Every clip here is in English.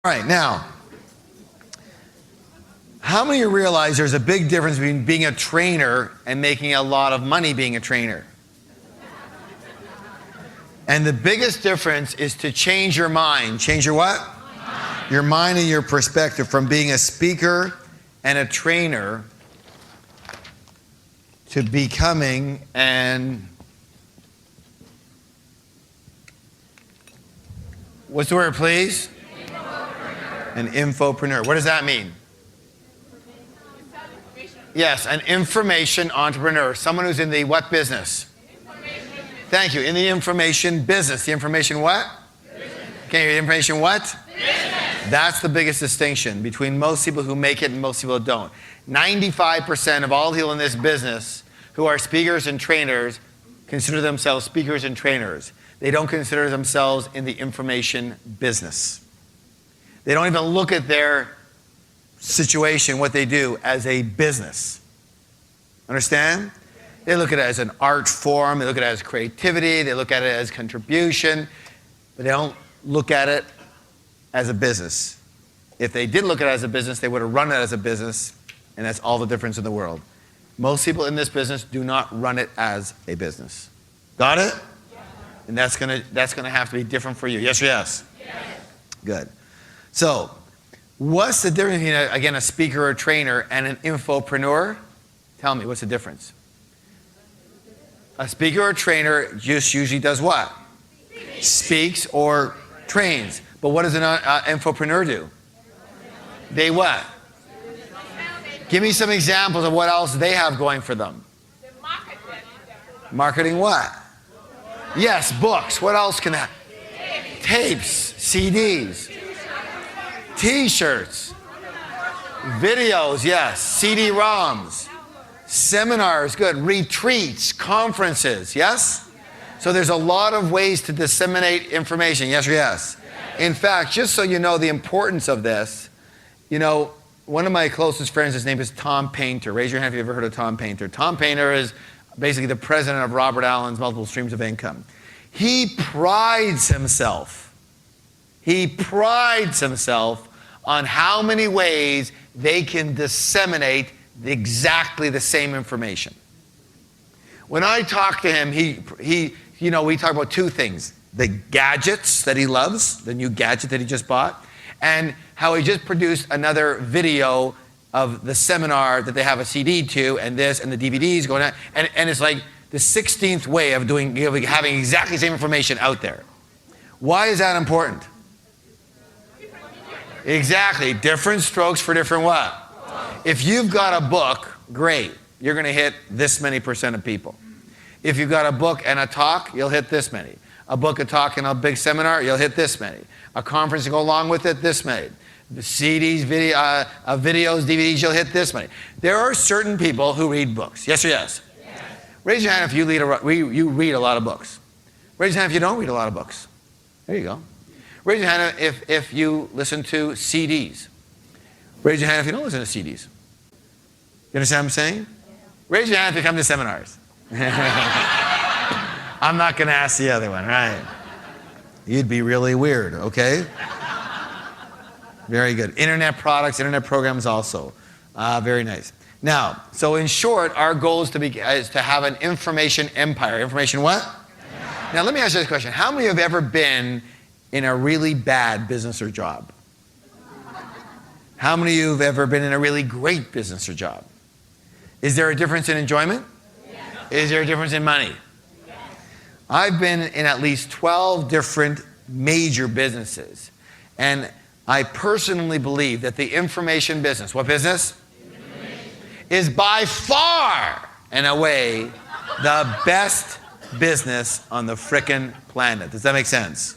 All right, now, how many of you realize there's a big difference between being a trainer and making a lot of money being a trainer? And the biggest difference is to change your mind. Change your what? Mind. Your mind and your perspective from being a speaker and a trainer to becoming what's the word, please? An infopreneur. What does that mean? Yes, an information entrepreneur. Someone who's in the what business? Thank you. In the information business. The information what? Business. Okay, the information what? Business. That's the biggest distinction between most people who make it and most people who don't. 95% of all people in this business who are speakers and trainers consider themselves speakers and trainers. They don't consider themselves in the information business. They don't even look at their situation, what they do, as a business. Understand? They look at it as an art form, they look at it as creativity, they look at it as contribution, but they don't look at it as a business. If they did look at it as a business, they would have run it as a business, and that's all the difference in the world. Most people in this business do not run it as a business. Got it? Yes. And that's gonna have to be different for you. Yes or yes? Yes. Good. So, what's the difference between, again, a speaker or a trainer and an infopreneur? Tell me, what's the difference? A speaker or trainer just usually does what? Speaks or trains. But what does an infopreneur do? They what? Give me some examples of what else they have going for them. Marketing what? Yes, books. What else can that? Tapes, CDs, T-shirts, videos, yes, CD-ROMs. Seminars, good. Retreats, conferences, yes? So there's a lot of ways to disseminate information, yes or yes? In fact, just so you know the importance of this, you know, one of my closest friends, his name is Tom Painter. Raise your hand if you've ever heard of Tom Painter. Tom Painter is basically the president of Robert Allen's multiple streams of income. He prides himself on how many ways they can disseminate exactly the same information. When I talk to him, we talk about two things. The gadgets that he loves, the new gadget that he just bought, and how he just produced another video of the seminar that they have a CD to, and this, and the DVDs going on, and it's like the 16th way of having exactly the same information out there. Why is that important? Exactly, different strokes for different what? If you've got a book, great. You're going to hit this many percent of people. If you've got a book and a talk, you'll hit this many. A book, a talk, and a big seminar, you'll hit this many. A conference to go along with it, this many. The CDs, videos, DVDs, you'll hit this many. There are certain people who read books. Yes or yes? Yes. Raise your hand if you read a lot of books. Raise your hand if you don't read a lot of books. There you go. Raise your hand if you listen to CDs. Raise your hand if you don't listen to CDs. You understand what I'm saying? Raise your hand if you come to seminars. I'm not going to ask the other one, right? You'd be really weird, okay? Very good. Internet products, internet programs also. Very nice. Now, so in short, our goal is to have an information empire. Information what? Yeah. Now, let me ask you this question. How many have ever been in a really bad business or job? How many of you have ever been in a really great business or job? Is there a difference in enjoyment? Yes. Is there a difference in money? Yes. I've been in at least 12 different major businesses. And I personally believe that the information business, what business? Is by far and away the best business on the frickin' planet. Does that make sense?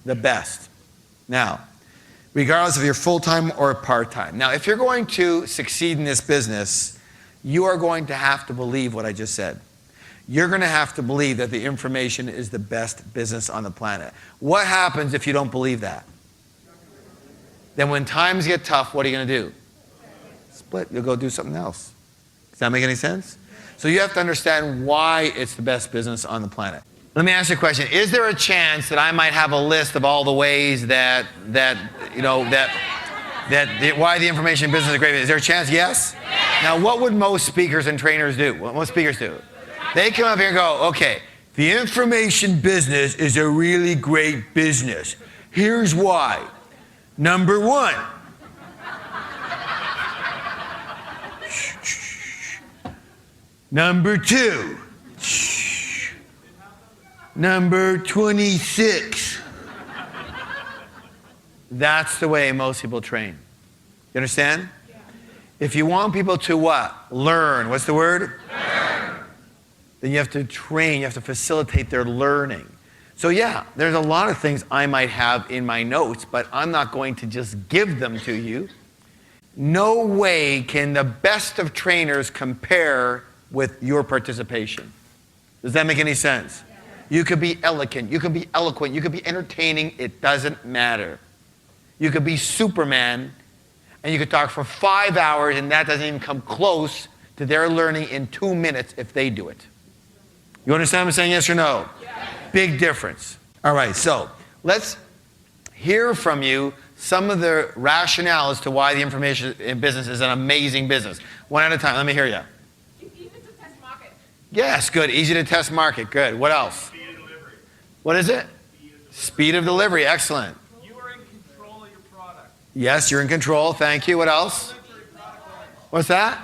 The best. Now, regardless if you're full-time or part-time. Now, if you're going to succeed in this business, you are going to have to believe what I just said. You're going to have to believe that the information is the best business on the planet. What happens if you don't believe that? Then when times get tough, what are you going to do? Split. You'll go do something else. Does that make any sense? So you have to understand why it's the best business on the planet. Let me ask you a question. Is there a chance that I might have a list of all the ways why the information business is great? Is there a chance? Yes? Now, what would most speakers and trainers do? What most speakers do? They come up here and go, okay, the information business is a really great business. Here's why. Number one. Number two. Number 26. That's the way most people train. You understand? Yeah. If you want people to what? Learn. What's the word? Learn. Then you have to train. You have to facilitate their learning. So yeah, there's a lot of things I might have in my notes, but I'm not going to just give them to you. No way can the best of trainers compare with your participation. Does that make any sense? You could be eloquent, you could be eloquent, you could be entertaining, it doesn't matter. You could be Superman, and you could talk for 5 hours, and that doesn't even come close to their learning in 2 minutes if they do it. You understand what I'm saying, yes or no? Yes. Big difference. All right, so let's hear from you some of the rationale as to why the information in business is an amazing business. One at a time, let me hear you. Easy to test market. Yes, good, easy to test market, good. What else? What is it? Speed of delivery. Excellent. You are in control of your product. Yes, you're in control. Thank you. What else? What's that?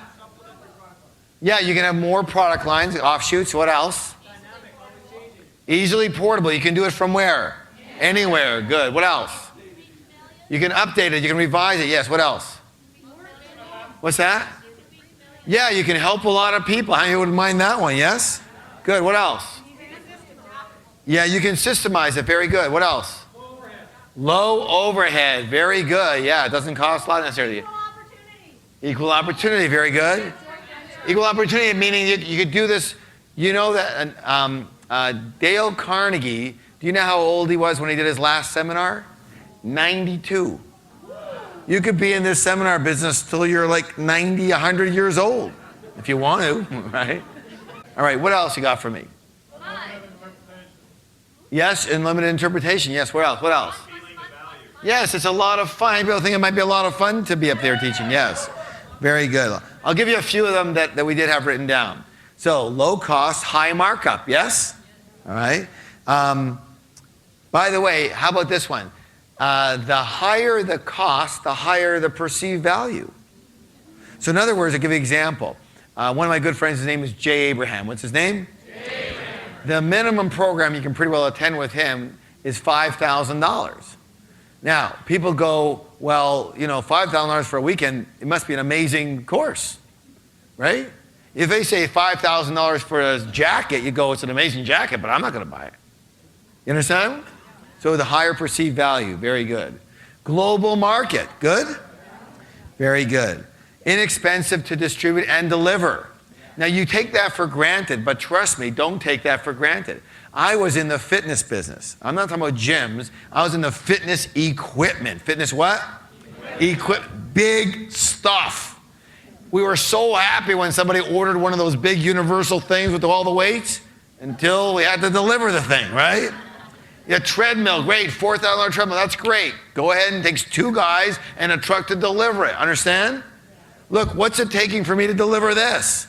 Yeah, you can have more product lines, offshoots. What else? Dynamic, always changing. Easily portable. You can do it from where? Anywhere. Good. What else? You can update it. You can revise it. Yes. What else? What's that? Yeah, you can help a lot of people. How many wouldn't mind that one? Yes? Good. What else? Yeah, you can systemize it. Very good. What else? Low overhead. Very good. Yeah, it doesn't cost a lot necessarily. Equal opportunity. Equal opportunity. Very good. Equal opportunity meaning you could do this. You know that Dale Carnegie, do you know how old he was when he did his last seminar? 92. You could be in this seminar business till you're like 90, 100 years old, if you want to, right? All right, what else you got for me? Yes, unlimited interpretation. Yes, what else? What else? Yes, it's a lot of fun. People think it might be a lot of fun to be up there teaching. Yes, very good. I'll give you a few of them that we did have written down. So, low cost, high markup. Yes? All right. By the way, how about this one? The higher the cost, the higher the perceived value. So in other words, I'll give you an example. One of my good friends, his name is Jay Abraham. What's his name? Jay Abraham. The minimum program you can pretty well attend with him is $5,000. Now, people go, well, you know, $5,000 for a weekend, it must be an amazing course, right? If they say $5,000 for a jacket, you go, it's an amazing jacket, but I'm not going to buy it. You understand? So the higher perceived value, very good. Global market, good? Very good. Inexpensive to distribute and deliver. Now you take that for granted, but trust me, don't take that for granted. I was in the fitness business. I'm not talking about gyms. I was in the fitness equipment. Fitness what? Big stuff. We were so happy when somebody ordered one of those big universal things with all the weights until we had to deliver the thing, right? Yeah, treadmill, great, $4,000 treadmill, that's great. Go ahead and it takes 2 guys and a truck to deliver it, understand? Look, what's it taking for me to deliver this?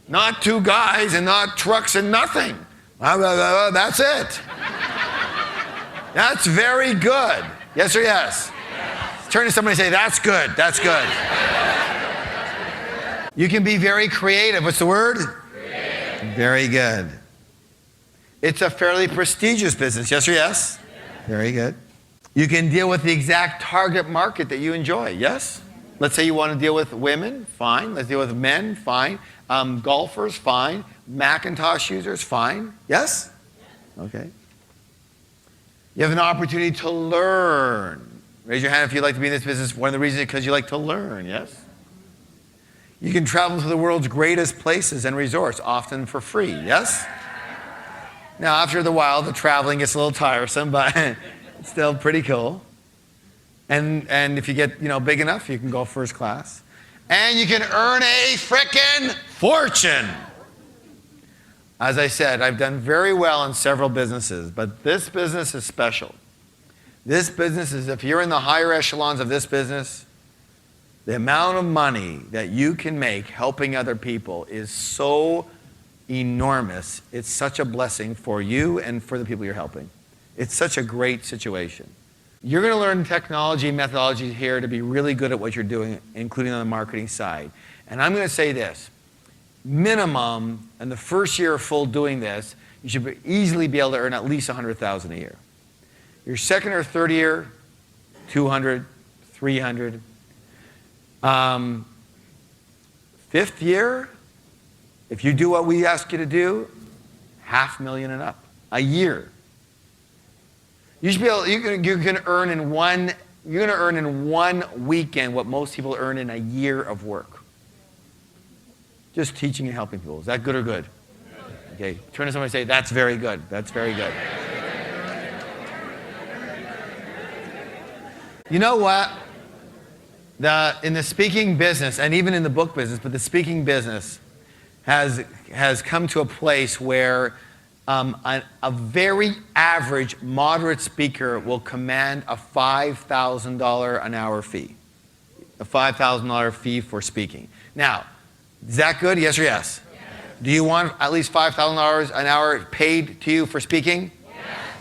Not 2 guys and not trucks and nothing. That's it. That's very good. Yes or yes? Turn to somebody and say, that's good, that's good. You can be very creative. What's the word? Creative. Very good. It's a fairly prestigious business. Yes or yes? Very good. You can deal with the exact target market that you enjoy. Yes? Let's say you want to deal with women. Fine. Let's deal with men. Fine. Golfers. Fine. Macintosh users. Fine. Yes? Okay. You have an opportunity to learn. Raise your hand if you'd like to be in this business. One of the reasons is because you like to learn. Yes? You can travel to the world's greatest places and resorts, often for free. Yes? Now, after the while, the traveling gets a little tiresome, but it's still pretty cool. And if you get, big enough, you can go first class. And you can earn a frickin' fortune. As I said, I've done very well in several businesses, but this business is special. This business is, if you're in the higher echelons of this business, the amount of money that you can make helping other people is so enormous. It's such a blessing for you and for the people you're helping. It's such a great situation. You're going to learn technology, methodology here to be really good at what you're doing, including on the marketing side. And I'm going to say this. Minimum, in the first year of full doing this, you should easily be able to earn at least $100,000 a year. Your second or third year, 200, 300. Fifth year, if you do what we ask you to do, $500,000 and up a year. You should be able. You can earn in one. You're going to earn in one weekend what most people earn in a year of work. Just teaching and helping people. Is that good or good? Okay. Turn to somebody and say, "That's very good. That's very good." You know what? In the speaking business, and even in the book business, but the speaking business has come to a place where a very average, moderate speaker will command a $5,000 an hour fee. A $5,000 fee for speaking. Now, is that good? Yes or yes? Yes. Do you want at least $5,000 an hour paid to you for speaking? Yes.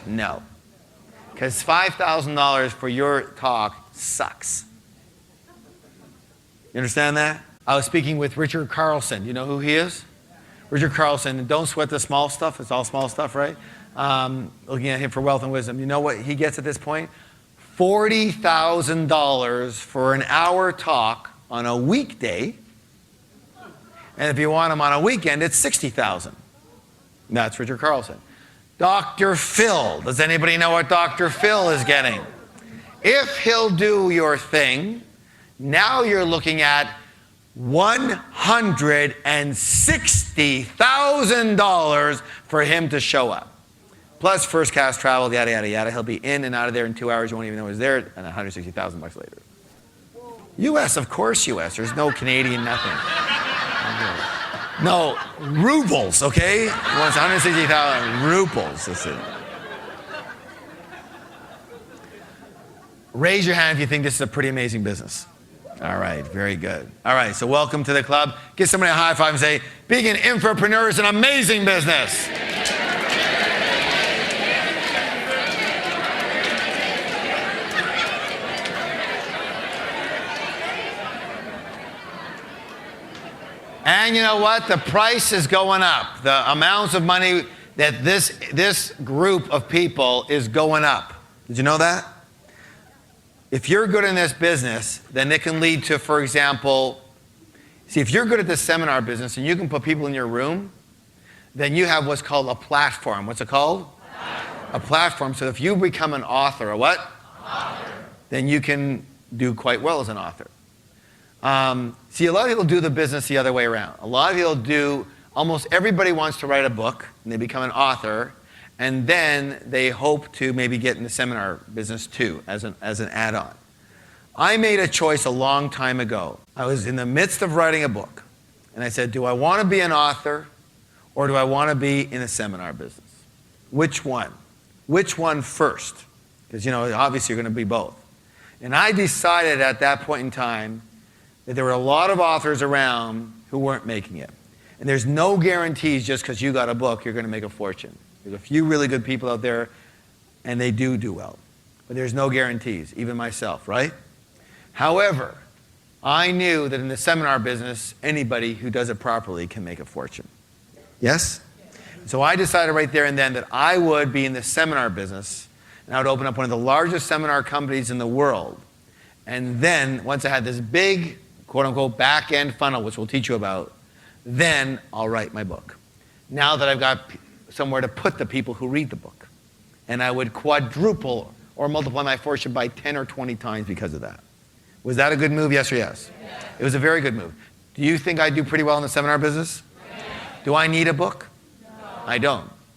No. Because $5,000 for your talk sucks. You understand that? I was speaking with Richard Carlson. You know who he is? Richard Carlson. Don't sweat the small stuff. It's all small stuff, right? Looking at him for wealth and wisdom. You know what he gets at this point? $40,000 for an hour talk on a weekday. And if you want him on a weekend, it's $60,000. That's Richard Carlson. Dr. Phil. Does anybody know what Dr. Phil is getting? If he'll do your thing, now you're looking at $160,000 for him to show up. Plus first class travel, yada, yada, yada. He'll be in and out of there in 2 hours. You won't even know he's there. And $160,000 later. U.S., of course U.S. There's no Canadian nothing. No, rubles, okay? He wants 160,000 rubles. That's it. Raise your hand if you think this is a pretty amazing business. All right, very good. All right, so welcome to the club. Give somebody a high five and say, being an infopreneur is an amazing business. And you know what? The price is going up. The amounts of money that this group of people is going up. Did you know that? If you're good in this business, then it can lead to, for example, see, if you're good at this seminar business and you can put people in your room, then you have what's called a platform. What's it called? A platform. So if you become an author, a what? Author. Then you can do quite well as an author. See, a lot of people do the business the other way around. A lot of people do, almost everybody wants to write a book, and they become an author, and then they hope to maybe get in the seminar business too, as an add-on. I made a choice a long time ago. I was in the midst of writing a book, and I said, do I want to be an author, or do I want to be in the seminar business? Which one? Which one first? Because, you know, obviously you're going to be both. And I decided at that point in time that there were a lot of authors around who weren't making it. And there's no guarantees just because you got a book, you're going to make a fortune. There's a few really good people out there, and they do well. But there's no guarantees, even myself, right? However, I knew that in the seminar business, anybody who does it properly can make a fortune. Yes? So I decided right there and then that I would be in the seminar business, and I would open up one of the largest seminar companies in the world. And then, once I had this big, quote-unquote, back-end funnel, which we'll teach you about, then I'll write my book. Now that I've got somewhere to put the people who read the book. And I would quadruple or multiply my fortune by 10 or 20 times because of that. Was that a good move, yes or yes? Yes. It was a very good move. Do you think I do pretty well in the seminar business? Yes. Do I need a book? No. I don't.